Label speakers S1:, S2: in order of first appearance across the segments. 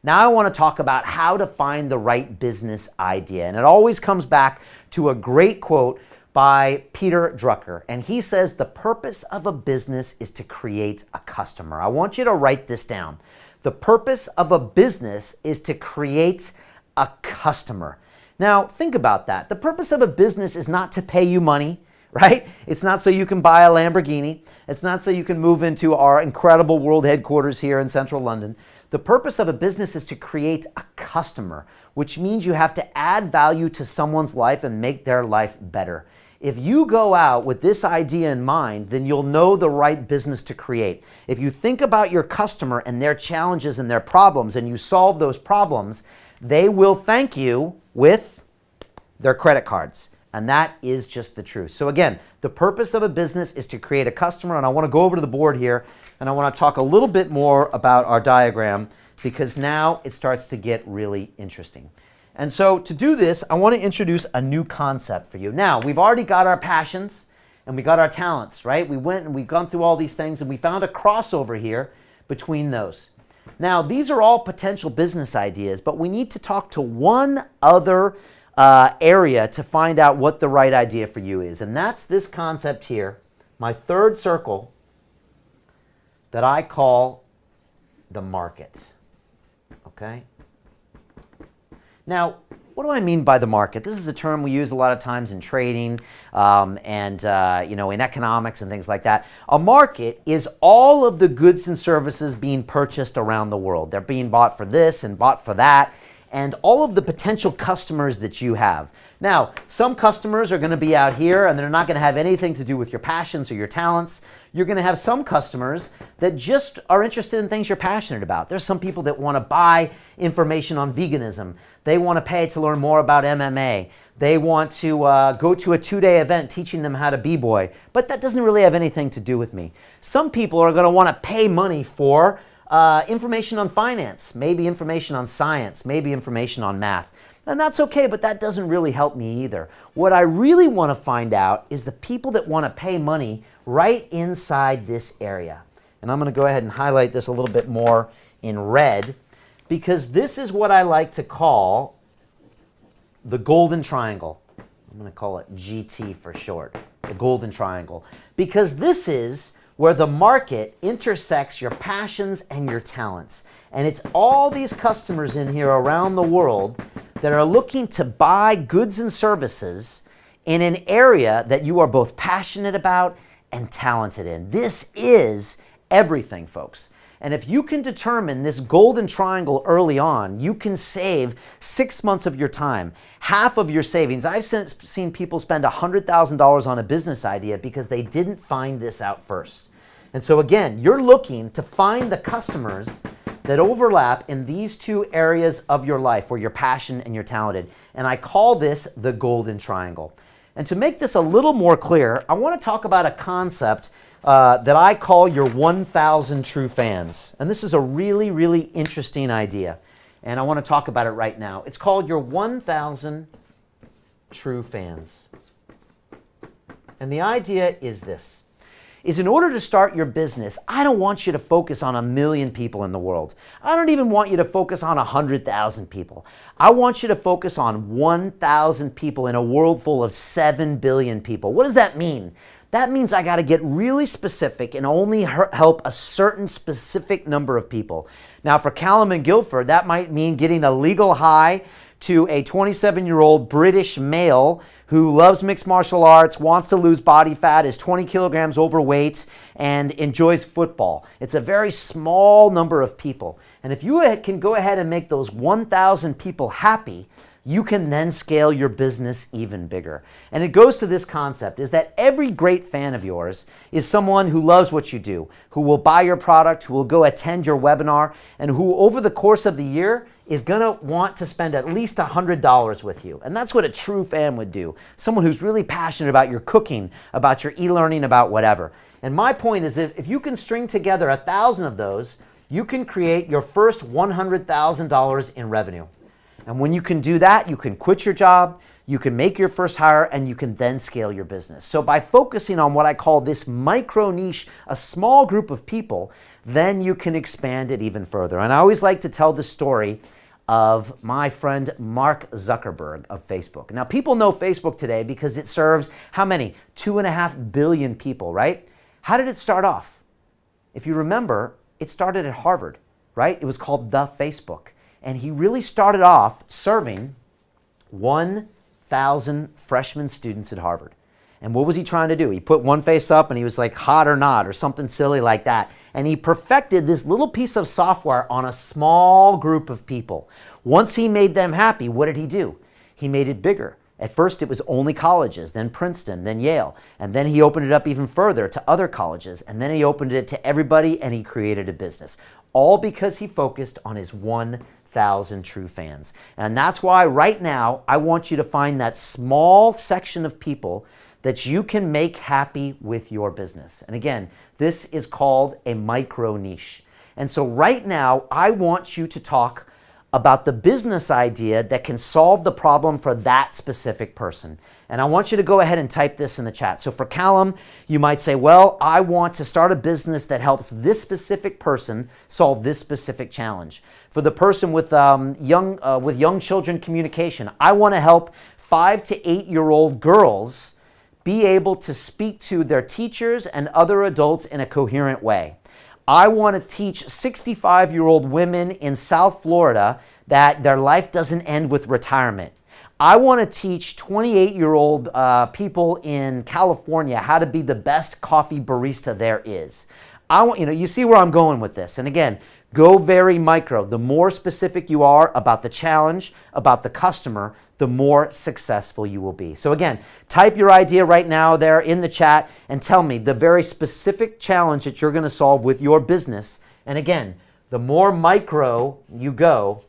S1: Now I want to talk about how to find the right business idea. And it always comes back to a great quote by Peter Drucker. And he says, the purpose of a business is to create a customer. I want you to write this down. The purpose of a business is to create a customer. Now, think about that. The purpose of a business is not to pay you money, right? It's not so you can buy a Lamborghini. It's not so you can move into our incredible world headquarters here in central London. The purpose of a business is to create a customer, which means you have to add value to someone's life and make their life better. If you go out with this idea in mind, then you'll know the right business to create. If you think about your customer and their challenges and their problems and you solve those problems, they will thank you with their credit cards. And that is just the truth. So again, the purpose of a business is to create a customer. And I want to go over to the board here and I want to talk a little bit more about our diagram because now it starts to get really interesting. And so to do this, I want to introduce a new concept for you. Now, we've already got our passions and we got our talents, right? We went and we've gone through all these things and we found a crossover here between those. Now, these are all potential business ideas, but we need to talk to one other area to find out what the right idea for you is. And that's this concept here, my third circle, that I call the market. Okay? Now, what do I mean by the market? This is a term we use a lot of times in trading and in economics and things like that. A market is all of the goods and services being purchased around the world. They're being bought for this and bought for that, and all of the potential customers that you have. Now, some customers are going to be out here and they're not going to have anything to do with your passions or your talents. You're going to have some customers that just are interested in things you're passionate about. There's some people that want to buy information on veganism. They want to pay to learn more about MMA. They want to go to a 2-day event teaching them how to b-boy. But that doesn't really have anything to do with me. Some people are going to want to pay money for information on finance, maybe information on science, maybe information on math. And that's okay, but that doesn't really help me either. What I really want to find out is the people that want to pay money right inside this area. And I'm going to go ahead and highlight this a little bit more in red because this is what I like to call the golden triangle. I'm going to call it GT for short, the golden triangle, because this is where the market intersects your passions and your talents. And it's all these customers in here around the world that are looking to buy goods and services in an area that you are both passionate about and talented in. This is everything, folks. And if you can determine this golden triangle early on, you can save 6 months of your time, half of your savings. I've seen people spend $100,000 on a business idea because they didn't find this out first. And so again, you're looking to find the customers that overlap in these two areas of your life where you're passionate and you're talented. And I call this the golden triangle. And to make this a little more clear, I want to talk about a concept that I call your 1,000 true fans. And this is a really, really interesting idea. And I want to talk about it right now. It's called your 1,000 true fans. And the idea is this. Is in order to start your business, I don't want you to focus on 1 million people in the world. I don't even want you to focus on 100,000 people. I want you to focus on 1,000 people in a world full of 7 billion people. What does that mean? That means I got to get really specific and only help a certain specific number of people. Now, for Callum and Guilford, that might mean getting a legal high to a 27-year-old British male who loves mixed martial arts, wants to lose body fat, is 20 kilograms overweight, and enjoys football. It's a very small number of people. And if you can go ahead and make those 1,000 people happy, you can then scale your business even bigger. And it goes to this concept, is that every great fan of yours is someone who loves what you do, who will buy your product, who will go attend your webinar, and who over the course of the year is going to want to spend at least $100 with you. And that's what a true fan would do. Someone who's really passionate about your cooking, about your e-learning, about whatever. And my point is that if you can string together 1,000 of those, you can create your first $100,000 in revenue. And when you can do that, you can quit your job, you can make your first hire, and you can then scale your business. So by focusing on what I call this micro niche, a small group of people, then you can expand it even further. And I always like to tell the story of my friend Mark Zuckerberg of Facebook. Now, people know Facebook today because it serves how many? 2.5 billion people, right? How did it start off? If you remember, it started at Harvard, right? It was called The Facebook. And he really started off serving 1,000 freshman students at Harvard. And what was he trying to do? He put one face up and he was like, hot or not, or something silly like that. And he perfected this little piece of software on a small group of people. Once he made them happy, what did he do? He made it bigger. At first, it was only colleges, then Princeton, then Yale. And then he opened it up even further to other colleges. And then he opened it to everybody, and he created a business. All because he focused on his 1,000 true fans. And that's why right now, I want you to find that small section of people that you can make happy with your business. And again, this is called a micro niche. And so right now, I want you to talk about the business idea that can solve the problem for that specific person. And I want you to go ahead and type this in the chat. So for Callum, you might say, well, I want to start a business that helps this specific person solve this specific challenge. For the person with young children communication, I want to help 5 to 8-year-old girls be able to speak to their teachers and other adults in a coherent way. I want to teach 65-year-old women in South Florida that their life doesn't end with retirement. I want to teach 28-year-old people in California how to be the best coffee barista there is. You see where I'm going with this. And again, go very micro. The more specific you are about the challenge, about the customer, the more successful you will be. So again, type your idea right now there in the chat and tell me the very specific challenge that you're going to solve with your business. And again, the more micro you go,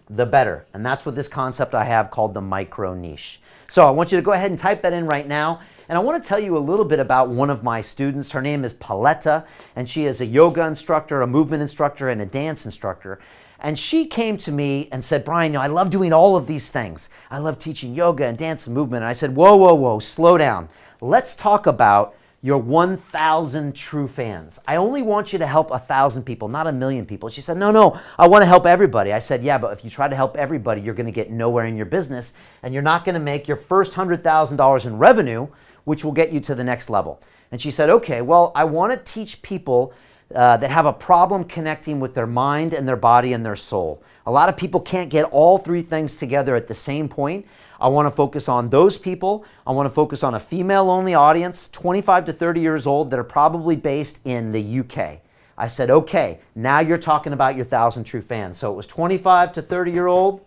S1: the better. And that's what this concept I have called the micro niche. So I want you to go ahead and type that in right now. And I want to tell you a little bit about one of my students. Her name is Paletta, and she is a yoga instructor, a movement instructor, and a dance instructor. And she came to me and said, Brian, I love doing all of these things. I love teaching yoga and dance and movement. And I said, whoa, slow down. Let's talk about your 1,000 true fans. I only want you to help 1,000 people, not 1,000,000 people. She said, no, I want to help everybody. I said, yeah, but if you try to help everybody, you're going to get nowhere in your business, and you're not going to make your first $100,000 in revenue, which will get you to the next level. And she said, okay, well, I want to teach people that have a problem connecting with their mind and their body and their soul. A lot of people can't get all three things together at the same point. I want to focus on those people. I want to focus on a female-only audience, 25 to 30 years old, that are probably based in the UK. I said, okay, now you're talking about your 1,000 true fans. So it was 25 to 30-year-old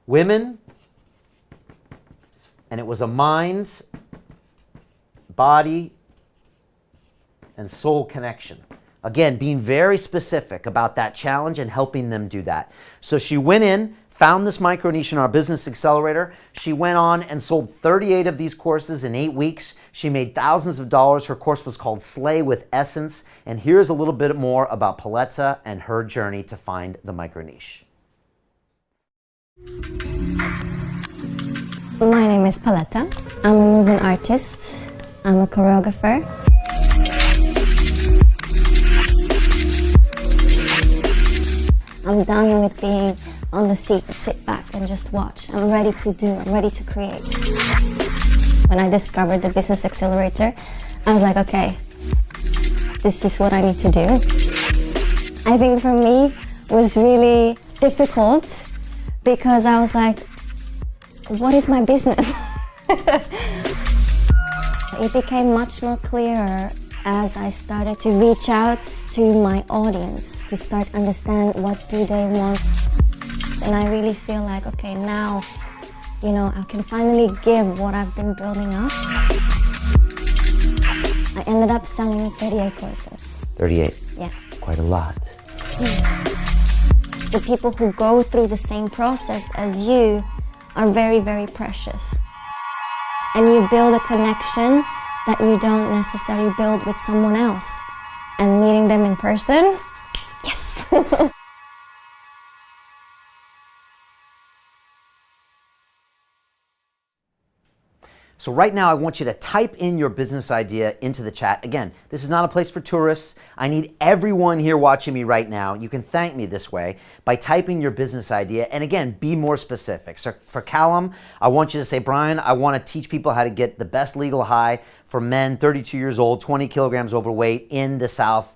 S1: women, and it was a mind, body, and soul connection. Again, being very specific about that challenge and helping them do that. So she went in, found this micro niche in our business accelerator. She went on and sold 38 of these courses in 8 weeks. She made thousands of dollars. Her course was called Slay with Essence. And here's a little bit more about Paletta and her journey to find the micro niche.
S2: My name is Paletta. I'm a movement artist. I'm a choreographer. I'm done with being on the seat, sit back and just watch. I'm ready to do, I'm ready to create. When I discovered the Business Accelerator, I was like, okay, this is what I need to do. I think for me it was really difficult because I was like, what is my business? It became much more clearer as I started to reach out to my audience to start understand what do they want. And I really feel like, okay, now, I can finally give what I've been building up. I ended up selling 38 courses.
S1: 38?
S2: Yeah.
S1: Quite a lot.
S2: The people who go through the same process as you are very, very precious. And you build a connection that you don't necessarily build with someone else. And meeting them in person, yes!
S1: So right now I want you to type in your business idea into the chat. Again, this is not a place for tourists. I need everyone here watching me right now. You can thank me this way by typing your business idea. And again, be more specific. So for Callum, I want you to say, Brian, I want to teach people how to get the best legal high for men 32 years old, 20 kilograms overweight in the South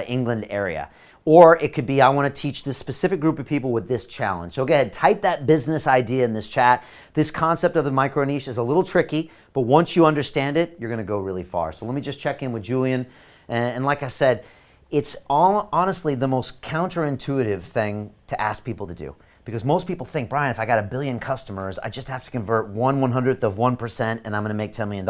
S1: England area. Or it could be, I want to teach this specific group of people with this challenge. So go ahead, type that business idea in this chat. This concept of the micro niche is a little tricky, but once you understand it, you're going to go really far. So let me just check in with Julian. And like I said, it's honestly the most counterintuitive thing to ask people to do. Because most people think, Brian, if I got 1 billion customers, I just have to convert 1/100th of 1% and I'm going to make $10 million.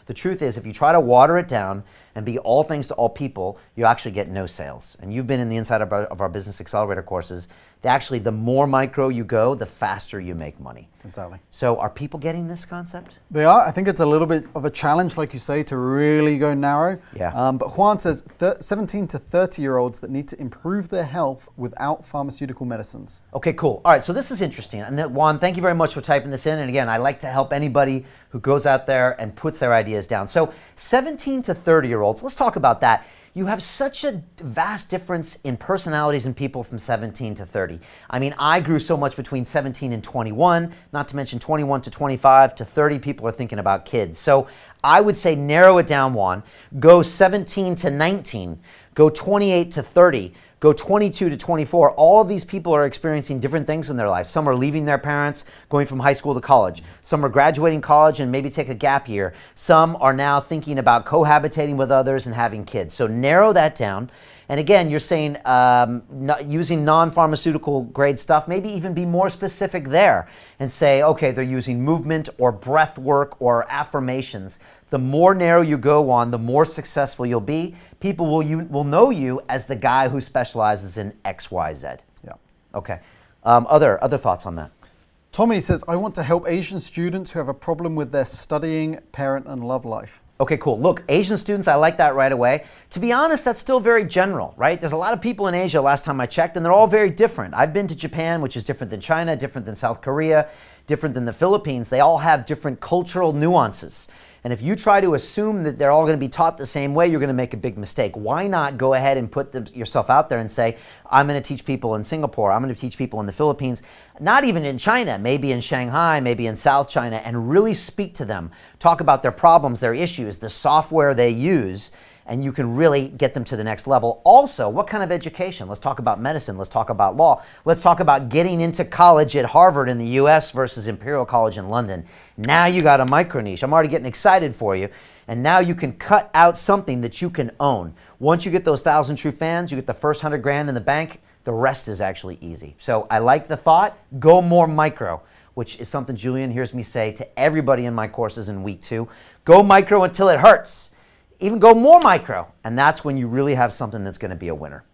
S1: The truth is, if you try to water it down and be all things to all people, you actually get no sales. And you've been in the inside of our Business Accelerator courses. Actually, the more micro you go, the faster you make money.
S3: Exactly.
S1: So are people getting this concept?
S3: They are. I think it's a little bit of a challenge, like you say, to really go narrow.
S1: Yeah.
S3: But Juan says 17 to 30-year-olds that need to improve their health without pharmaceutical medicines.
S1: Okay, cool. All right, so this is interesting. And Juan, thank you very much for typing this in. And again, I like to help anybody who goes out there and puts their ideas down. So 17 to 30-year-olds, let's talk about that. You have such a vast difference in personalities and people from 17 to 30. I mean, I grew so much between 17 and 21, not to mention 21 to 25 to 30 people are thinking about kids. So I would say narrow it down, Juan. Go 17 to 19, go 28 to 30, go 22 to 24. All of these people are experiencing different things in their lives. Some are leaving their parents, going from high school to college. Some are graduating college and maybe take a gap year. Some are now thinking about cohabitating with others and having kids. So narrow that down. And again, you're saying using non-pharmaceutical grade stuff, maybe even be more specific there and say, okay, they're using movement or breath work or affirmations. The more narrow you go on, the more successful you'll be. People will know you as the guy who specializes in X, Y, Z.
S3: Yeah.
S1: Okay. Other thoughts on that?
S3: Tommy says, I want to help Asian students who have a problem with their studying, parent, and love life.
S1: Okay, cool. Look, Asian students, I like that right away. To be honest, that's still very general, right? There's a lot of people in Asia last time I checked, and they're all very different. I've been to Japan, which is different than China, different than South Korea, different than the Philippines. They all have different cultural nuances. And if you try to assume that they're all going to be taught the same way, you're going to make a big mistake. Why not go ahead and put yourself out there and say, I'm going to teach people in Singapore, I'm going to teach people in the Philippines, not even in China, maybe in Shanghai, maybe in South China, and really speak to them. Talk about their problems, their issues, the software they use, and you can really get them to the next level. Also, what kind of education? Let's talk about medicine. Let's talk about law. Let's talk about getting into college at Harvard in the US versus Imperial College in London. Now you got a micro niche. I'm already getting excited for you. And now you can cut out something that you can own. Once you get those 1,000 true fans, you get the first 100 grand in the bank, the rest is actually easy. So I like the thought, go more micro, which is something Julian hears me say to everybody in my courses in week 2. Go micro until it hurts. Even go more micro, and that's when you really have something that's going to be a winner.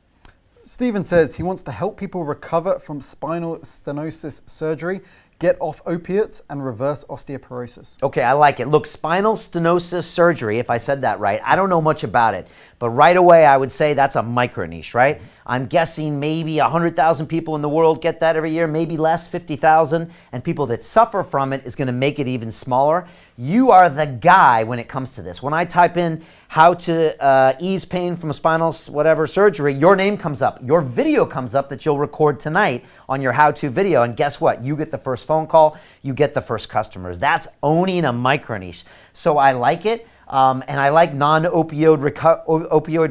S3: Stephen says he wants to help people recover from spinal stenosis surgery, get off opiates, and reverse osteoporosis.
S1: Okay, I like it. Look, spinal stenosis surgery, if I said that right, I don't know much about it, but right away I would say that's a micro niche, right? I'm guessing maybe 100,000 people in the world get that every year, maybe less, 50,000, and people that suffer from it is going to make it even smaller. You are the guy when it comes to this. When I type in how to ease pain from a spinal whatever surgery, your name comes up. Your video comes up that you'll record tonight on your how-to video, and guess what? You get the first phone call, you get the first customers. That's owning a micro niche. So I like it. And I like non-opioid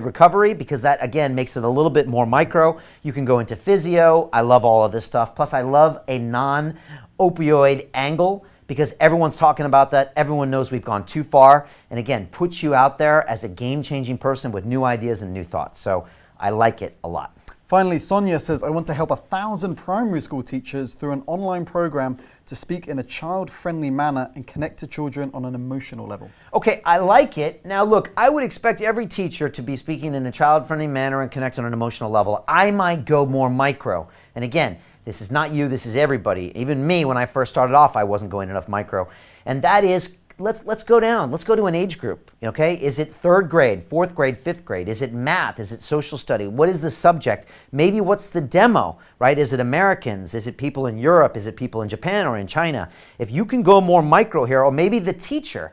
S1: recovery because that, again, makes it a little bit more micro. You can go into physio. I love all of this stuff. Plus, I love a non-opioid angle because everyone's talking about that. Everyone knows we've gone too far. And again, puts you out there as a game-changing person with new ideas and new thoughts. So I like it a lot.
S3: Finally, Sonia says, I want to help 1,000 primary school teachers through an online program to speak in a child-friendly manner and connect to children on an emotional level.
S1: Okay, I like it. Now look, I would expect every teacher to be speaking in a child-friendly manner and connect on an emotional level. I might go more micro. And again, this is not you, this is everybody. Even me, when I first started off, I wasn't going enough micro. And that is let's go down. Let's go to an age group. Okay, is it third grade, fourth grade, fifth grade? Is it math? Is it social study? What is the subject? Maybe what's the demo, right? Is it Americans? Is it people in Europe? Is it people in Japan or in China? If you can go more micro here, or maybe the teacher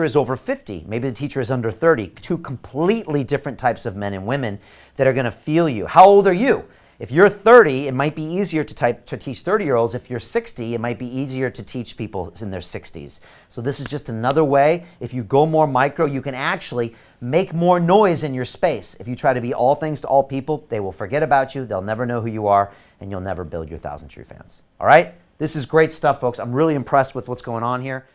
S1: is over 50, maybe the teacher is under 30, two completely different types of men and women that are going to feel you. How old are you? If you're 30, it might be easier to teach 30-year-olds. If you're 60, it might be easier to teach people in their 60s. So this is just another way. If you go more micro, you can actually make more noise in your space. If you try to be all things to all people, they will forget about you. They'll never know who you are, and you'll never build your 1,000 true fans. All right? This is great stuff, folks. I'm really impressed with what's going on here.